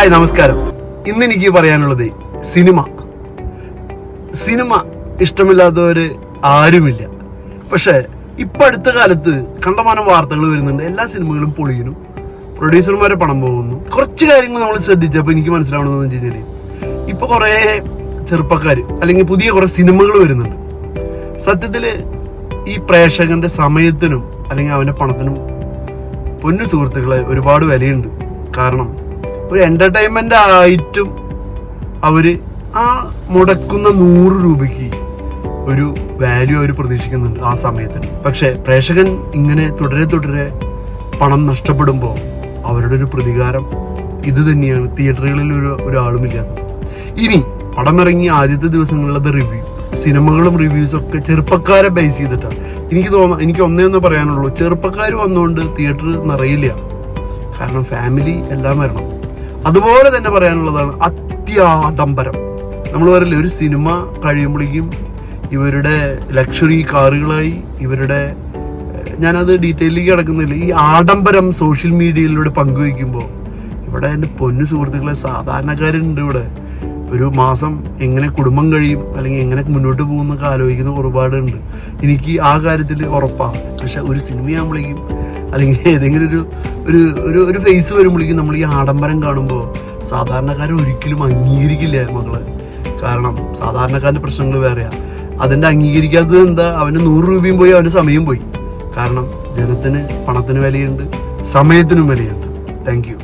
Hi, നമസ്കാരം. ഇന്ന് എനിക്ക് പറയാനുള്ളത് സിനിമ ഇഷ്ടമില്ലാത്തവര് ആരുമില്ല. പക്ഷെ ഇപ്പൊ അടുത്ത കാലത്ത് കണ്ടമാനം വാർത്തകൾ വരുന്നുണ്ട്. എല്ലാ സിനിമകളും പൊളിയുന്നു, പ്രൊഡ്യൂസർമാരെ പണം പോകുന്നു. കുറച്ച് കാര്യങ്ങൾ നമ്മൾ ശ്രദ്ധിച്ചപ്പോൾ എനിക്ക് മനസ്സിലാവണമെന്ന് വെച്ച് കഴിഞ്ഞാൽ ഇപ്പൊ കുറെ ചെറുപ്പക്കാർ അല്ലെങ്കിൽ പുതിയ കുറെ സിനിമകൾ വരുന്നുണ്ട്. സത്യത്തില് ഈ പ്രേക്ഷകന്റെ സമയത്തിനും അല്ലെങ്കിൽ അവന്റെ പണത്തിനും പൊന്നു സുഹൃത്തുക്കളെ ഒരുപാട് വിലയുണ്ട്. കാരണം ഒരു എന്റർടൈൻമെന്റ് ആയിട്ടും അവര് ആ മുടക്കുന്ന 100 രൂപയ്ക്ക് ഒരു വാല്യൂ അവർ പ്രതീക്ഷിക്കുന്നുണ്ട് ആ സമയത്തിന്. പക്ഷെ പ്രേക്ഷകൻ ഇങ്ങനെ തുടരെ പണം നഷ്ടപ്പെടുമ്പോൾ അവരുടെ ഒരു പ്രതികാരം ഇത് തന്നെയാണ്. തിയേറ്ററുകളിൽ ഒരാളുമില്ലാത്തത്. ഇനി പടം ഇറങ്ങി ആദ്യത്തെ ദിവസങ്ങളിലത്തെ റിവ്യൂ, സിനിമകളും റിവ്യൂസും ഒക്കെ ചെറുപ്പക്കാരെ ബേസ് ചെയ്തിട്ടാണ്. എനിക്ക് ഒന്നേ പറയാനുള്ളൂ, ചെറുപ്പക്കാർ വന്നുകൊണ്ട് തിയേറ്റർ നിറയില്ല. കാരണം ഫാമിലി എല്ലാം വരണം. അതുപോലെ തന്നെ പറയാനുള്ളതാണ് അത്യാഡംബരം. നമ്മൾ പറയില്ലേ, ഒരു സിനിമ കഴിയുമ്പോഴേക്കും ഇവരുടെ ലക്ഷറി കാറുകളായി ഞാനത് ഡീറ്റെയിലേക്ക് കിടക്കുന്നില്ല. ഈ ആഡംബരം സോഷ്യൽ മീഡിയയിലൂടെ പങ്കുവയ്ക്കുമ്പോൾ ഇവിടെ എൻ്റെ പൊന്നു സുഹൃത്തുക്കളെ സാധാരണക്കാരുണ്ട്. ഇവിടെ ഒരു മാസം എങ്ങനെ കുടുംബം കഴിയും അല്ലെങ്കിൽ എങ്ങനെ മുന്നോട്ട് പോകുന്നൊക്കെ ആലോചിക്കുന്ന ഒരുപാടുണ്ട്. എനിക്ക് ആ കാര്യത്തിൽ ഉറപ്പാണ്. പക്ഷെ ഒരു സിനിമയാകുമ്പോഴേക്കും അല്ലെങ്കിൽ ഏതെങ്കിലും ഒരു ഫേസ് വരുമ്പോഴേക്കും നമ്മൾ ഈ ആഡംബരം കാണുമ്പോൾ സാധാരണക്കാരെ ഒരിക്കലും അംഗീകരിക്കില്ല മകള്. കാരണം സാധാരണക്കാരൻ്റെ പ്രശ്നങ്ങൾ വേറെയാണ്. അതിൻ്റെ അംഗീകരിക്കാത്തത് എന്താ? അവന് 100 രൂപയും പോയി, അവൻ്റെ സമയം പോയി. കാരണം ജനത്തിന് പണത്തിന് വിലയുണ്ട്, സമയത്തിനും വിലയുണ്ട്. Thank you.